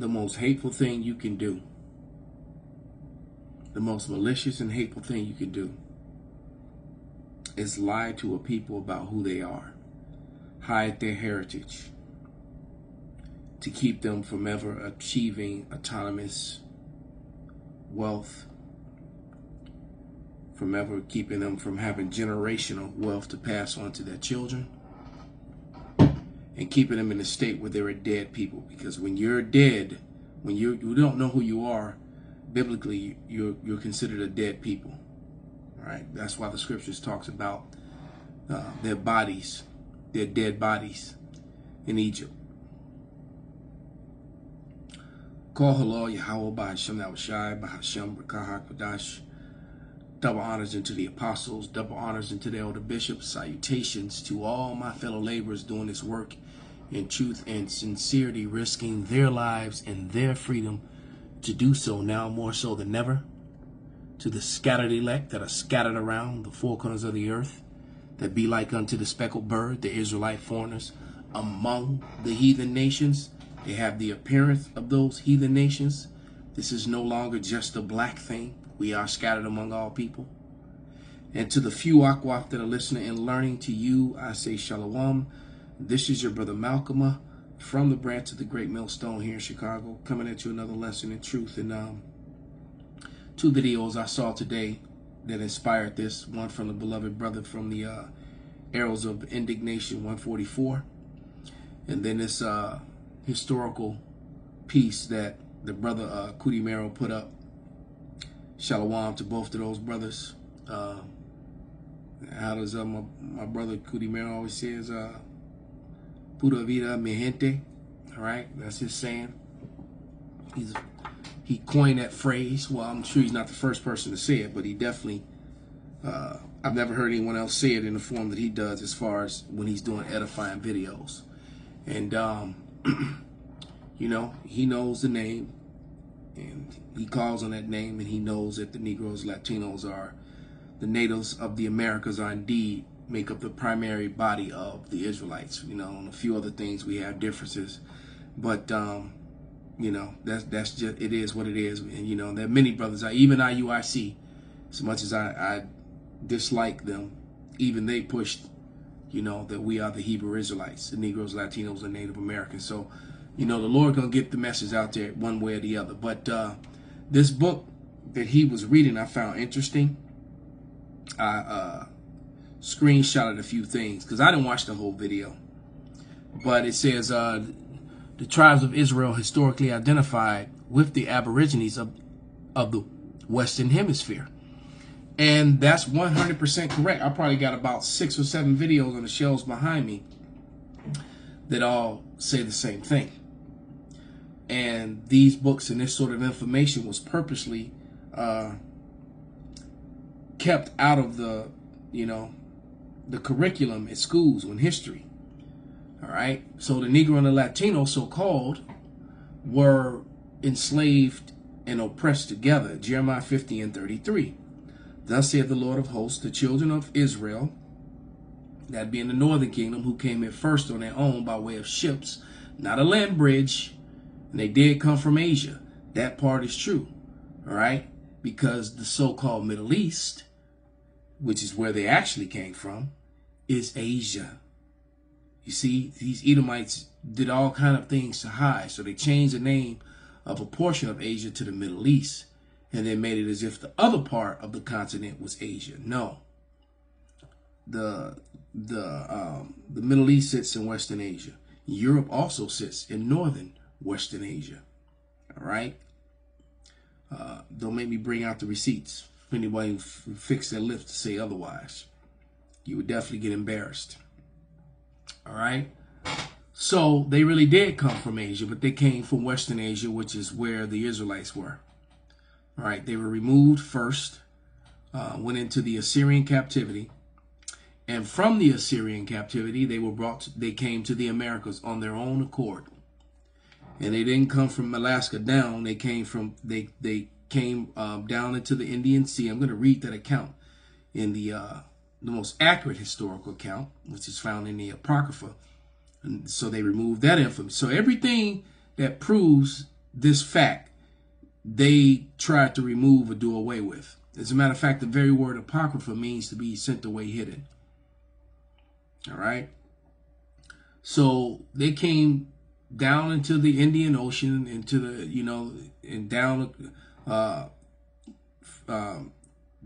the most hateful thing you can do, the most malicious and hateful thing you can do, is lie to a people about who they are, hide their heritage, to keep them from ever achieving autonomous wealth, from ever keeping them from having generational wealth to pass on to their children, and keeping them in a state where they're a dead people. Because when you're dead, when you don't know who you are, biblically, you're considered a dead people. Right? That's why the scriptures talks about their bodies, their dead bodies in Egypt. Call halal Yahweh Ba'Hashem Nahushai Ba'Hashem B'Kahak B'Dash. Double honors into the apostles, double honors into the elder bishops. Salutations to all my fellow laborers doing this work in truth and sincerity, risking their lives and their freedom to do so now more so than ever. To the scattered elect that are scattered around the four corners of the earth, that be like unto the speckled bird, the Israelite foreigners among the heathen nations. They have the appearance of those heathen nations. This is no longer just a black thing. We are scattered among all people. And to the few Akwaf that are listening and learning, to you I say Shalom. This is your brother Malcolm from the branch of the Great Millstone here in Chicago, coming at you another lesson in truth. And two videos I saw today that inspired this. One from the beloved brother from the Arrows of Indignation 144. And then this historical piece that the brother Kuti Mero put up. Shalom to both of those brothers. How does my brother Kuti Mero always says, Pura vida mi gente. All right, that's his saying. He coined that phrase. Well, I'm sure he's not the first person to say it, but he definitely, I've never heard anyone else say it in the form that he does as far as when he's doing edifying videos. And, you know, he knows the name, and he calls on that name, and he knows that the Negroes, Latinos are, the natives of the Americas are indeed make up the primary body of the Israelites. You know, and a few other things we have differences, but you know, that's just, it is what it is. And you know, there are many brothers, even IUIC, as much as I dislike them, even they pushed, you know, that we are the Hebrew Israelites, the Negroes, Latinos, and Native Americans. So, you know, the Lord gonna get the message out there one way or the other. But this book that he was reading, I found interesting. I screenshotted a few things because I didn't watch the whole video. But it says the tribes of Israel historically identified with the Aborigines of the Western Hemisphere. And that's 100% correct. I probably got about 6 or 7 videos on the shelves behind me that all say the same thing. And these books and this sort of information was purposely kept out of the, you know, the curriculum at schools in history. All right. So the Negro and the Latino, so-called, were enslaved and oppressed together. Jeremiah 50 and 33. Thus saith the Lord of hosts, the children of Israel, that being the northern kingdom, who came in first on their own by way of ships, not a land bridge, and they did come from Asia. That part is true. All right. Because the so-called Middle East, which is where they actually came from, is Asia. You see, these Edomites did all kind of things to hide. So they changed the name of a portion of Asia to the Middle East, and then made it as if the other part of the continent was Asia. No. The Middle East sits in Western Asia. Europe also sits in northern Western Asia. All right? Don't make me bring out the receipts if anybody fix their lips to say otherwise. You would definitely get embarrassed. All right? So they really did come from Asia, but they came from Western Asia, which is where the Israelites were. All right? They were removed first, went into the Assyrian captivity, and from the Assyrian captivity, they came to the Americas on their own accord. And they didn't come from Alaska down. They came from down into the Indian Sea. I'm going to read that account in the most accurate historical account, which is found in the Apocrypha. And so they removed that information. So everything that proves this fact they tried to remove or do away with. As a matter of fact, the very word apocrypha means to be sent away hidden. All right. So they came down into the Indian Ocean, into the, and down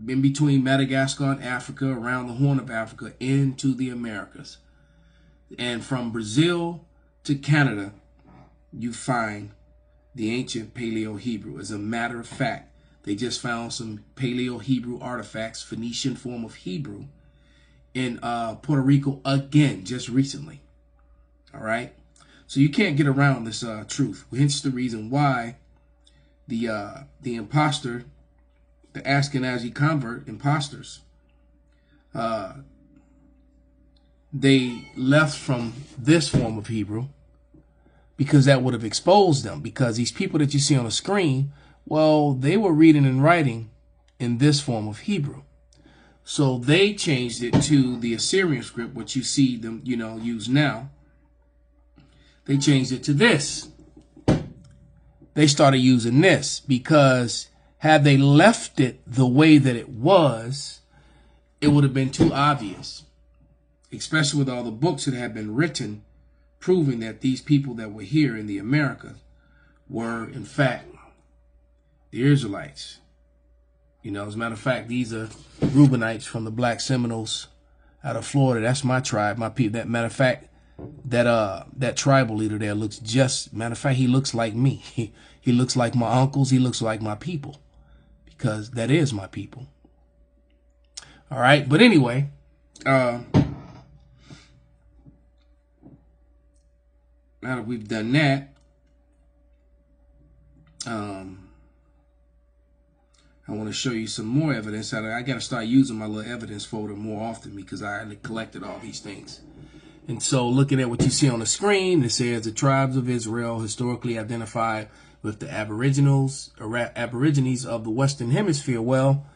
in between Madagascar and Africa, around the Horn of Africa, into the Americas. And from Brazil to Canada, you find the ancient Paleo-Hebrew. As a matter of fact, they just found some Paleo-Hebrew artifacts, Phoenician form of Hebrew, in Puerto Rico again, just recently. All right? So you can't get around this truth. Hence the reason why the imposter, the Ashkenazi convert imposters, they left from this form of Hebrew because that would have exposed them. Because these people that you see on the screen, well, they were reading and writing in this form of Hebrew. So they changed it to the Assyrian script, which you see them, use now. They changed it to this. They started using this because had they left it the way that it was, it would have been too obvious, especially with all the books that have been written proving that these people that were here in the Americas were, in fact, the Israelites. As a matter of fact, these are Reubenites from the Black Seminoles out of Florida. That's my tribe, my people. That matter of fact, that tribal leader there looks matter of fact, he looks like me. He looks like my uncles. He looks like my people, because that is my people. All right. But anyway, now that we've done that, I want to show you some more evidence. I got to start using my little evidence folder more often because I collected all these things. And so looking at what you see on the screen, it says the tribes of Israel historically identified with the Aborigines of the Western Hemisphere. Well,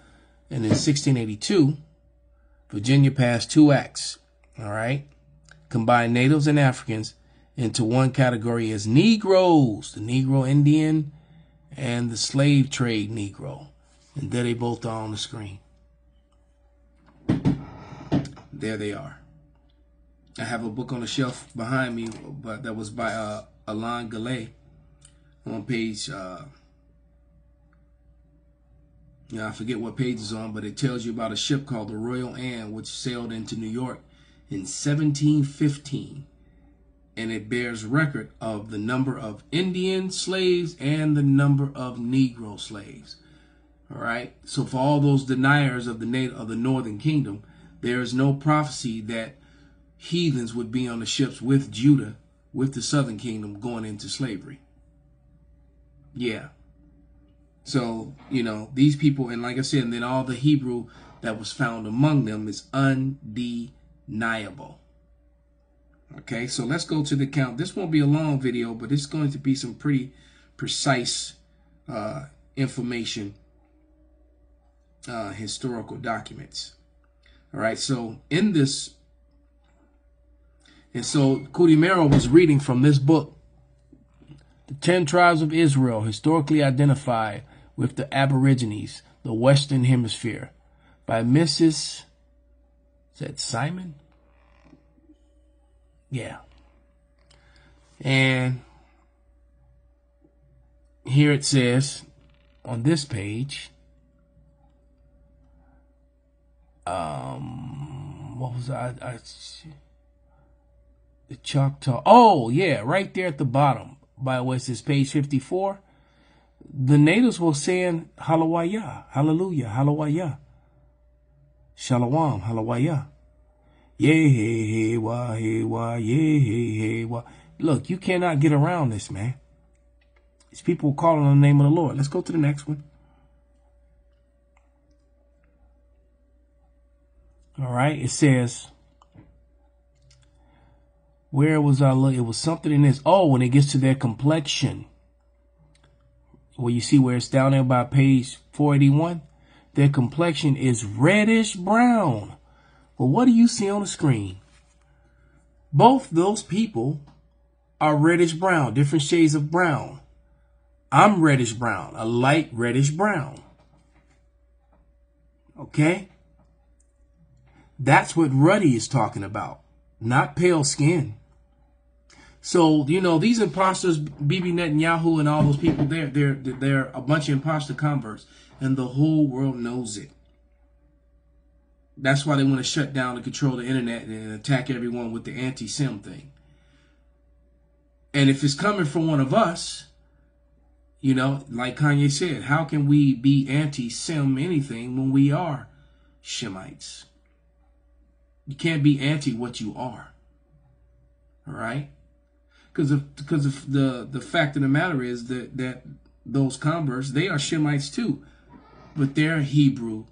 and in 1682, Virginia passed 2 acts, all right, combined natives and Africans into one category as Negroes, the Negro Indian and the slave trade Negro. And there they both are on the screen. There they are. I have a book on the shelf behind me, but that was by Alain Gallet on page, I forget what page it's on, but it tells you about a ship called the Royal Anne, which sailed into New York in 1715. And it bears record of the number of Indian slaves and the number of Negro slaves. All right. So for all those deniers of the Northern Kingdom, there is no prophecy that heathens would be on the ships with Judah, with the Southern Kingdom, going into slavery. Yeah. So, these people, and like I said, and then all the Hebrew that was found among them is undeniable. Okay, so let's go to the count. This won't be a long video, but it's going to be some pretty precise information, historical documents. All right, so in this, and so Kudimero was reading from this book, The 10 Tribes of Israel, historically identified with the Aborigines, the Western Hemisphere, by Mrs. Is that Simon? Yeah. And here it says on this page, what was the Choctaw? Oh, yeah, right there at the bottom, by what it says page 54. The natives were saying Hallelujah, Hallelujah, Hallelujah, Shalom, Hallelujah. Yeah, wah, hey, wah, yeah, wah. Look, you cannot get around this, man. These people calling on the name of the Lord. Let's go to the next one. All right, it says, where was I looking? It was something in this. Oh, when it gets to their complexion, well, you see where it's down there by page 481? Their complexion is reddish brown. Well, what do you see on the screen? Both those people are reddish brown, different shades of brown. I'm reddish brown, a light reddish brown. Okay? That's what ruddy is talking about, not pale skin. So, you know, these imposters, Bibi Netanyahu and all those people, they're a bunch of imposter converts, and the whole world knows it. That's why they want to shut down and control the internet and attack everyone with the anti-Sim thing. And if it's coming from one of us, you know, like Kanye said, how can we be anti-Sim anything when we are Shemites? You can't be anti what you are. All right? Because of the fact of the matter is that those converts, they are Shemites too, but they're Hebrew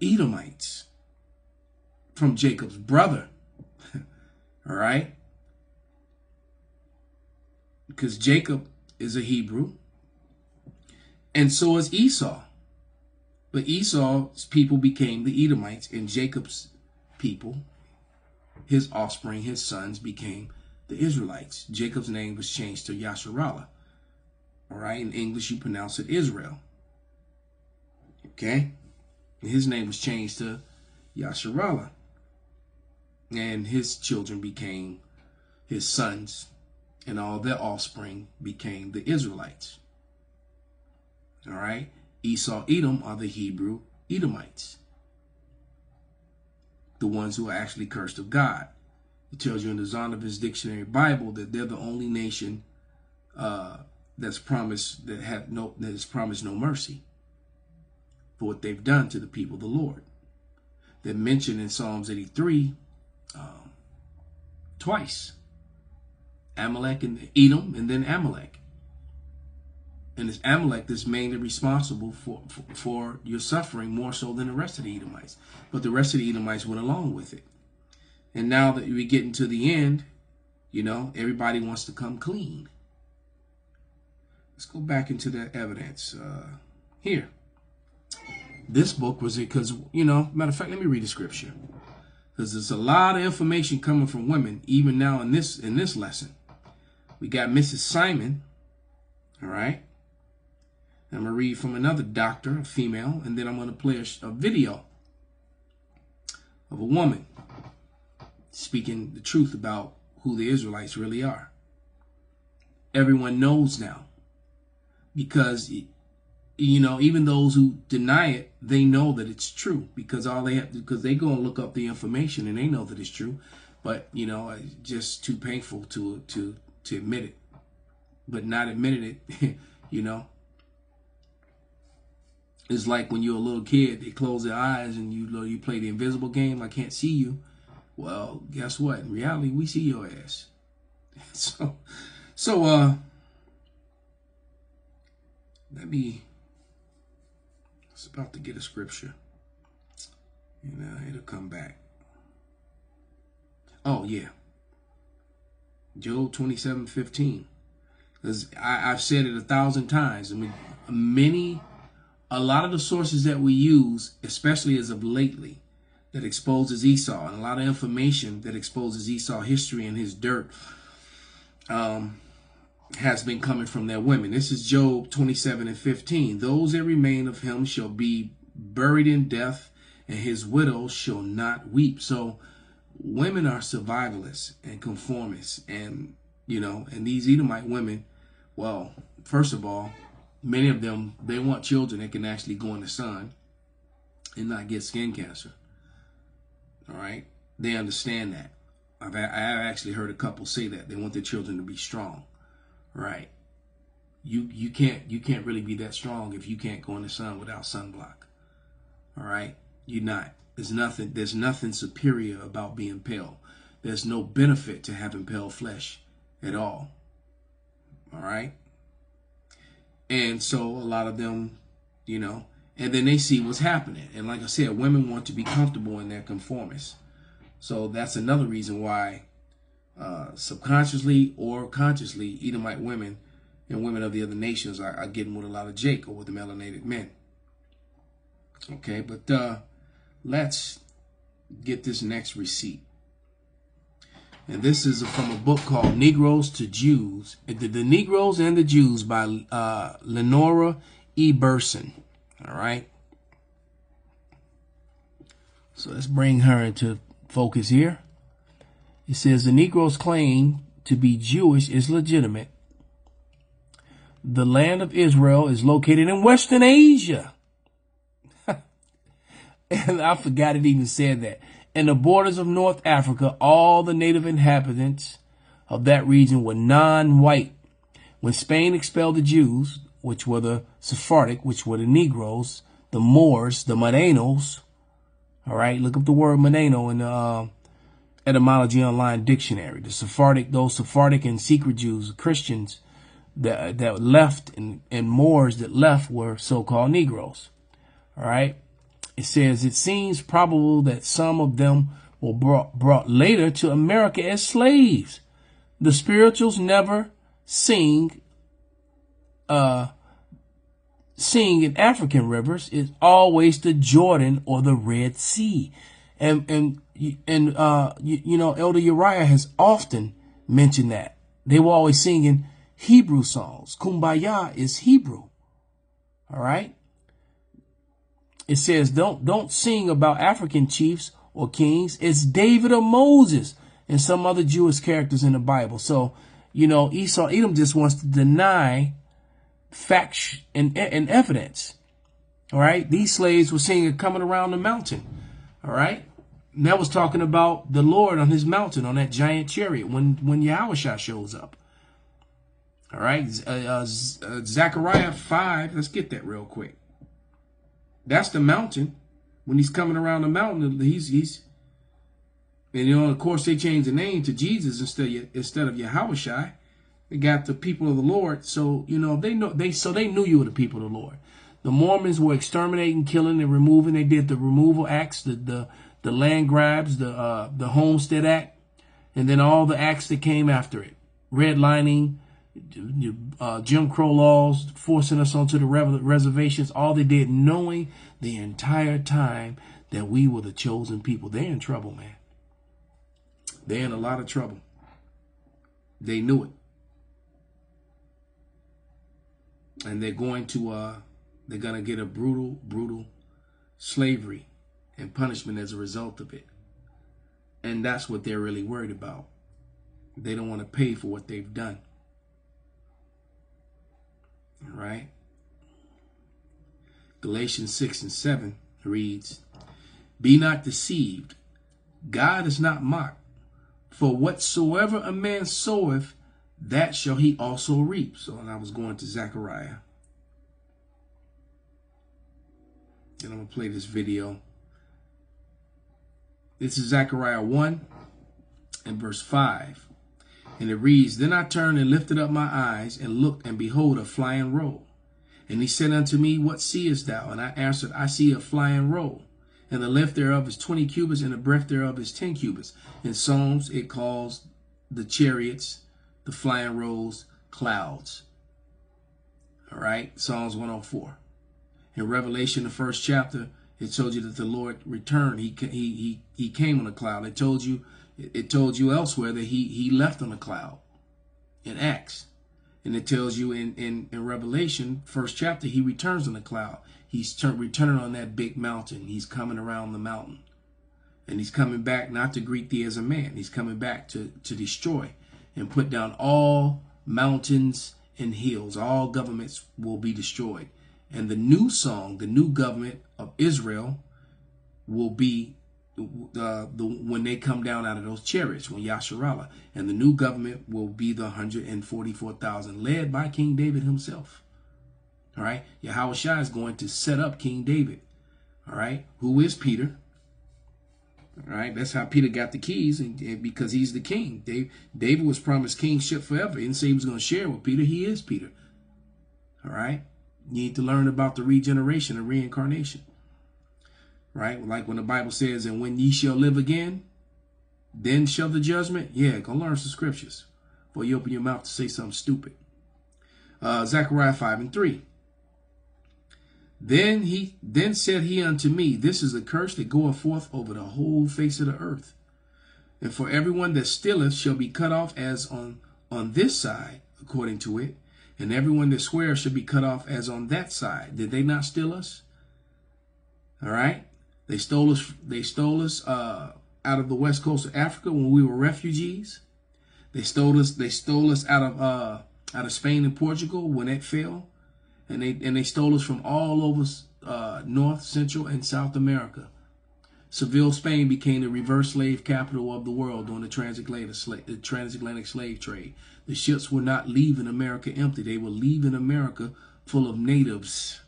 Edomites from Jacob's brother. All right? Because Jacob is a Hebrew, and so is Esau. But Esau's people became the Edomites, and Jacob's people, his offspring, his sons, became the Israelites. Jacob's name was changed to Yasharallah. All right? In English, you pronounce it Israel. Okay? And his name was changed to Yasharallah. And his children became his sons, and all their offspring became the Israelites. All right? Esau, Edom are the Hebrew Edomites, the ones who are actually cursed of God. It tells you in the Zondervan's Dictionary Bible that they're the only nation that's promised no mercy for what they've done to the people of the Lord. They're mentioned in Psalms 83 twice. Amalek and Edom, and then Amalek. And it's Amalek that's mainly responsible for your suffering more so than the rest of the Edomites. But the rest of the Edomites went along with it. And now that we're getting to the end, you know, everybody wants to come clean. Let's go back into that evidence here. This book was it because, you know, matter of fact, let me read the scripture. Because there's a lot of information coming from women, even now in this lesson. We got Mrs. Simon, all right? I'm going to read from another doctor, a female, and then I'm going to play a video of a woman speaking the truth about who the Israelites really are. Everyone knows now because, you know, even those who deny it, they know that it's true because all they have to, because they go and look up the information and they know that it's true. But, you know, it's just too painful to admit it. But not admitting it, you know, it's like when you're a little kid, they close their eyes and you play the invisible game. I can't see you. Well, guess what? In reality, we see your ass. So let me. It's about to get a scripture, and it'll come back. Oh yeah, Job 27:15. Because I've said it 1,000 times. I mean, a lot of the sources that we use, especially as of lately, that exposes Esau, and a lot of information that exposes Esau history and his dirt has been coming from their women. This is Job 27:15. Those that remain of him shall be buried in death, and his widow shall not weep. So women are survivalists and conformists, and you know, and these Edomite women, well, first of all, many of them, they want children that can actually go in the sun and not get skin cancer. All right, they understand that. I've actually heard a couple say that they want their children to be strong. Right? You can't really be that strong if you can't go in the sun without sunblock. All right, you're not. There's nothing superior about being pale. There's no benefit to having pale flesh at all. All right. And so a lot of them, you know, and then they see what's happening. And like I said, women want to be comfortable in their conformists. So that's another reason why subconsciously or consciously Edomite women and women of the other nations are getting with a lot of Jake or with the melanated men. Okay, but let's get this next receipt. And this is from a book called Negroes to Jews. The Negroes and the Jews by Lenora E. Burson. All right. So let's bring her into focus here. It says the Negroes' claim to be Jewish is legitimate. The land of Israel is located in Western Asia. And I forgot it even said that. In the borders of North Africa, all the native inhabitants of that region were non-white. When Spain expelled the Jews, which were the Sephardic, which were the Negroes, the Moors, the Morenos. All right, look up the word Moreno in the Etymology Online Dictionary. The Sephardic, those Sephardic and secret Jews, Christians that left, and Moors that left were so-called Negroes. All right. It says, it seems probable that some of them were brought later to America as slaves. The spirituals never sing in African rivers is always the Jordan or the Red Sea. And you know, Elder Uriah has often mentioned that. They were always singing Hebrew songs. Kumbaya is Hebrew. All right. It says, don't sing about African chiefs or kings. It's David or Moses and some other Jewish characters in the Bible. So, you know, Edom just wants to deny facts and evidence. All right. These slaves were singing coming around the mountain. All right. And that was talking about the Lord on his mountain, on that giant chariot when Yahushua shows up. All right. Zechariah 5. Let's get that real quick. That's the mountain. When he's coming around the mountain, he's and you know, of course, they changed the name to Jesus instead of Yahushua. They got the people of the Lord. So, you know, they knew you were the people of the Lord. The Mormons were exterminating, killing, and removing. They did the removal acts, the land grabs, the Homestead Act, and then all the acts that came after it. Redlining, Jim Crow laws, forcing us onto the reservations. All they did, knowing the entire time that we were the chosen people. They're in trouble, man. They're in a lot of trouble. They knew it. And they're going to get a brutal slavery and punishment as a result of it. And that's what they're really worried about. They don't want to pay for what they've done. All right. Galatians 6 and 7 reads, be not deceived. God is not mocked. For whatsoever a man soweth, that shall he also reap. So, and I was going to Zechariah. And I'm going to play this video. This is Zechariah 1 and verse 5. And it reads, then I turned and lifted up my eyes and looked, and behold, a flying roll. And he said unto me, what seest thou? And I answered, I see a flying roll. And the length thereof is 20 cubits, and the breadth thereof is 10 cubits. In Psalms, it calls the chariots, the flying rolls, clouds. All right, Psalms 104. In Revelation, the first chapter, it told you that the Lord returned. He came on a cloud. It told you elsewhere that he left on a cloud in Acts. And it tells you in Revelation, first chapter, he returns on a cloud. He's returning on that big mountain. He's coming around the mountain. And he's coming back not to greet thee as a man. He's coming back to destroy and put down all mountains and hills. All governments will be destroyed. And the new song, the new government of Israel will be when they come down out of those chariots, when Yasharallah, and the new government will be the 144,000 led by King David himself. All right. Yahushua is going to set up King David. All right. Who is Peter? All right. That's how Peter got the keys, and because he's the king. David was promised kingship forever. He didn't say he was going to share with Peter. He is Peter. All right. You need to learn about the regeneration and reincarnation. Right? Like when the Bible says, and when ye shall live again, then shall the judgment. Yeah, go learn some scriptures before you open your mouth to say something stupid. Zechariah 5 and 3. Then said he unto me, this is a curse that goeth forth over the whole face of the earth. And for everyone that stealeth shall be cut off as on this side, according to it. And everyone that swears shall be cut off as on that side. Did they not steal us? All right. They stole us. They stole us out of the west coast of Africa when we were refugees. They stole us. They stole us out of Spain and Portugal when it fell, and they stole us from all over North, Central, and South America. Seville, Spain became the reverse slave capital of the world during the transatlantic slave trade. The ships were not leaving America empty. They were leaving America full of natives.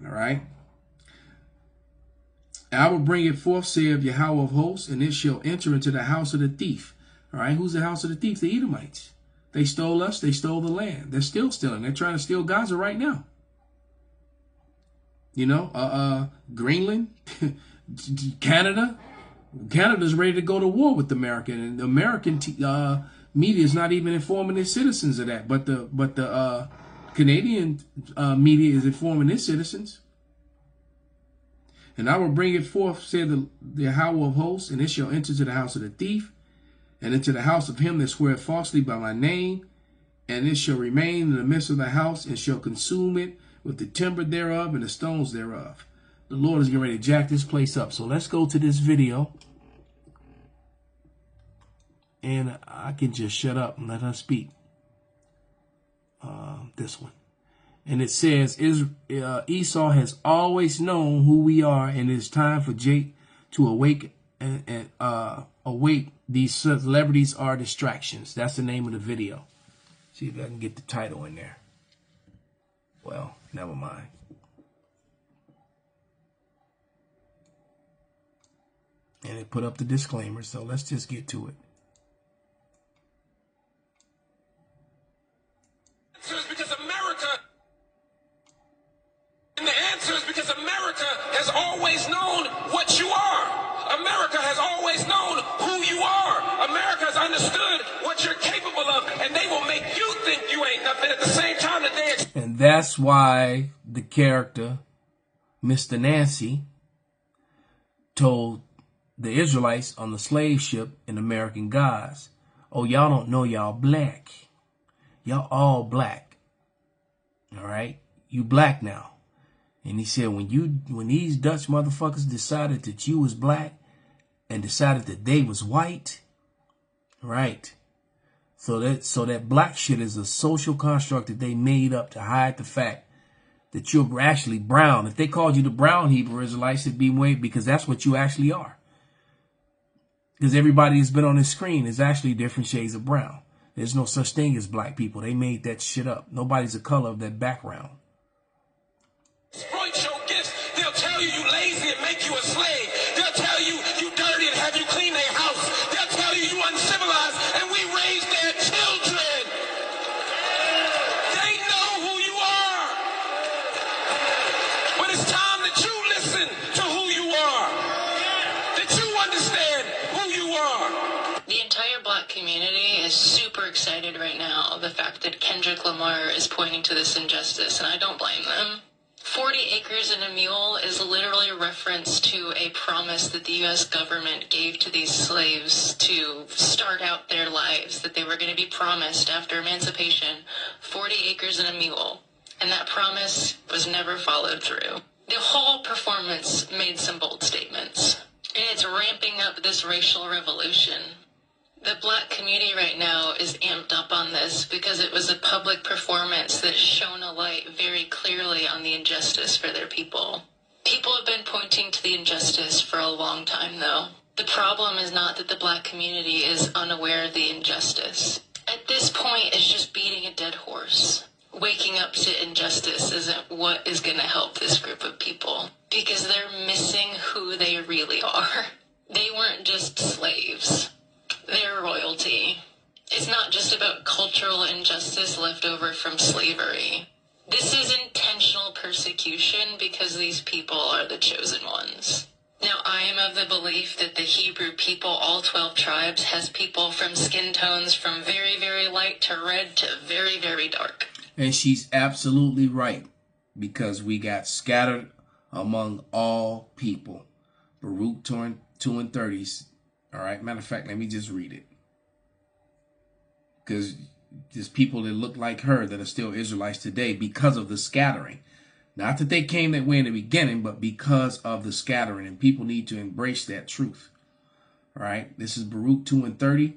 All right. I will bring it forth, saith Yahweh of hosts, and it shall enter into the house of the thief. All right. Who's the house of the thief? The Edomites. They stole us. They stole the land. They're still stealing. They're trying to steal Gaza right now. You know, Greenland, Canada. Canada's ready to go to war with America, and the American media is not even informing its citizens of that. But the Canadian media is informing its citizens. And I will bring it forth, said the Yahweh of hosts, and it shall enter to the house of the thief, and into the house of him that sweareth falsely by my name, and it shall remain in the midst of the house, and shall consume it with the timber thereof and the stones thereof. The Lord is getting ready to jack this place up. So let's go to this video. And I can just shut up and let her speak. This one. And it says, Esau has always known who we are, and it's time for Jake to awake and awake. These celebrities are distractions. That's the name of the video. See if I can get the title in there. Well, never mind. And it put up the disclaimer, so let's just get to it. Because America, and the answer is because America has always known what you are. America has always known who you are. America has understood what you're capable of, and they will make you think you ain't nothing at the same time that they... And that's why the character, Mr. Nancy, told the Israelites on the slave ship in American Gods, oh, y'all don't know y'all black. Y'all all black. All right? You black now. And he said, when these Dutch motherfuckers decided that you was black and decided that they was white, right? So that black shit is a social construct that they made up to hide the fact that you're actually brown. If they called you the brown Hebrew Israelites, it'd be way, because that's what you actually are. Because everybody who's been on this screen is actually different shades of brown. There's no such thing as black people. They made that shit up. Nobody's the color of that background. Exploit your gifts. They'll tell you you lazy and make you a slave. They'll tell you you dirty and have you clean their house. They'll tell you you uncivilized and we raise their children. They know who you are. But it's time that you listen to who you are. That you understand who you are. The entire black community is super excited right now. The fact that Kendrick Lamar is pointing to this injustice, and I don't blame them. 40 acres and a mule is literally a reference to a promise that the U.S. government gave to these slaves to start out their lives, that they were going to be promised after emancipation 40 acres and a mule. And that promise was never followed through. The whole performance made some bold statements. And it's ramping up this racial revolution. The black community right now is amped up on this because it was a public performance that shone a light very clearly on the injustice for their people. People have been pointing to the injustice for a long time, though. The problem is not that the black community is unaware of the injustice. At this point, it's just beating a dead horse. Waking up to injustice isn't what is going to help this group of people because they're missing who they really are. They weren't just slaves. They're royalty. It's not just about cultural injustice left over from slavery. This is intentional persecution because these people are the chosen ones. Now, I am of the belief that the Hebrew people, all 12 tribes, has people from skin tones from very, very light to red to very, very dark. And she's absolutely right, because we got scattered among all people. Baruch 2 and 30s. All right. Matter of fact, let me just read it. Because there's people that look like her that are still Israelites today because of the scattering. Not that they came that way in the beginning, but because of the scattering. And people need to embrace that truth. All right. This is Baruch 2 and 30.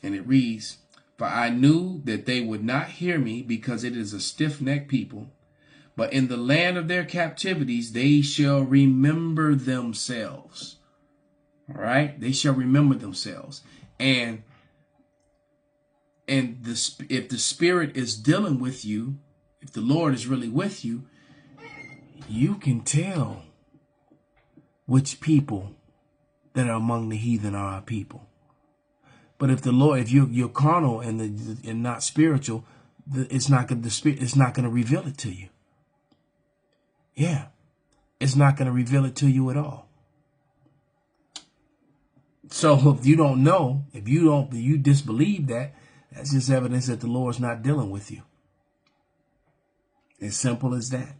And it reads, "For I knew that they would not hear me because it is a stiff-necked people. But in the land of their captivities, they shall remember themselves." All right. They shall remember themselves. And if the Spirit is dealing with you, if the Lord is really with you, you can tell which people that are among the heathen are our people. But if the Lord, if you're carnal and not spiritual, it's not going to reveal it to you. Yeah, it's not going to reveal it to you at all. So if you don't know, if you disbelieve that, that's just evidence that the Lord's not dealing with you. As simple as that.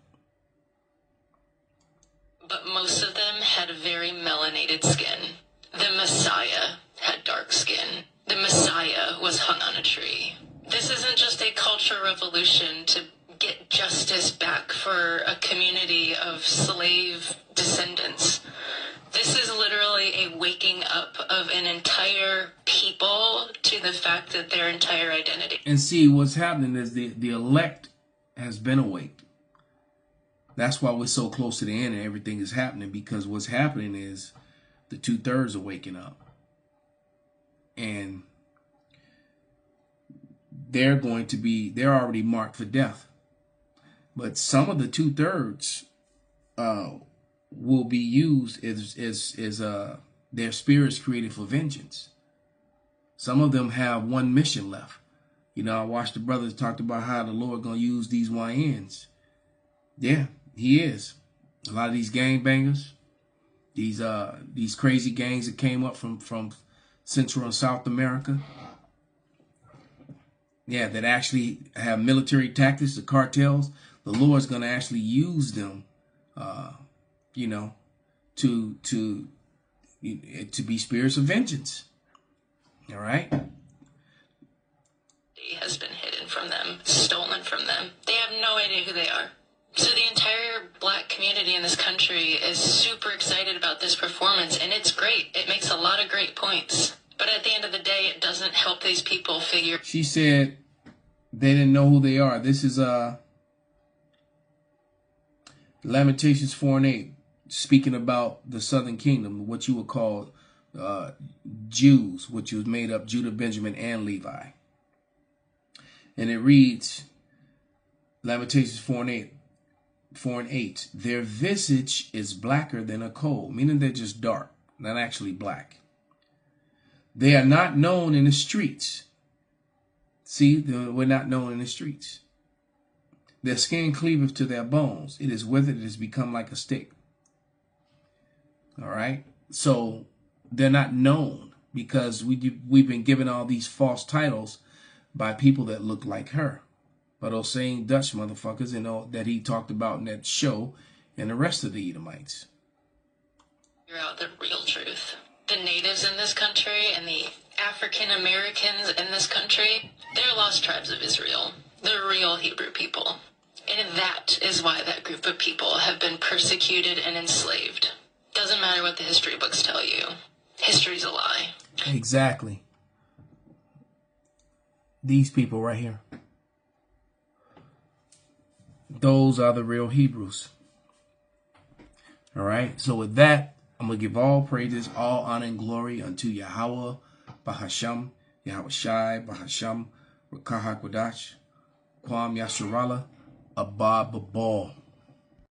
But most of them had very melanated skin. The Messiah had dark skin. The Messiah was hung on a tree. This isn't just a cultural revolution to get justice back for a community of slave descendants. This is literally a waking up of an entire people to the fact that their entire identity. And see, what's happening is the elect has been awake. That's why we're so close to the end and everything is happening, because what's happening is the 2/3 are waking up. And they're already marked for death. But some of the 2/3 will be used as their spirits created for vengeance. Some of them have one mission left. You know, I watched the brothers talked about how the Lord gonna use these YNs. Yeah, he is. A lot of these gangbangers, these crazy gangs that came up from Central and South America. Yeah, that actually have military tactics, the cartels. The Lord's going to actually use them, you know, to be spirits of vengeance. All right. Has been hidden from them, stolen from them. They have no idea who they are. So the entire black community in this country is super excited about this performance, and it's great. It makes a lot of great points. But at the end of the day, it doesn't help these people figure. She said they didn't know who they are. This is Lamentations 4 and 8, speaking about the southern kingdom, what you would call Jews, which was made up Judah, Benjamin, and Levi. And it reads, Lamentations 4 and 8, their visage is blacker than a coal, meaning they're just dark, not actually black. They are not known in the streets. See, we're not known in the streets. Their skin cleaveth to their bones. It is withered, it has become like a stick. All right. So they're not known because we've been given all these false titles by people that look like her. By those same Dutch motherfuckers, you know, that he talked about in that show, and the rest of the Edomites. Figure out the real truth. The natives in this country and the African Americans in this country, they're lost tribes of Israel. They're real Hebrew people. And that is why that group of people have been persecuted and enslaved. Doesn't matter what the history books tell you. History's a lie. Exactly. These people right here. Those are the real Hebrews. All right. So with that, I'm going to give all praises, all honor and glory unto Yahweh, Bahasham, Yahweh Shai, Bahasham, Rakah HaKodash, Kwam Yasharallah, Abba Babal.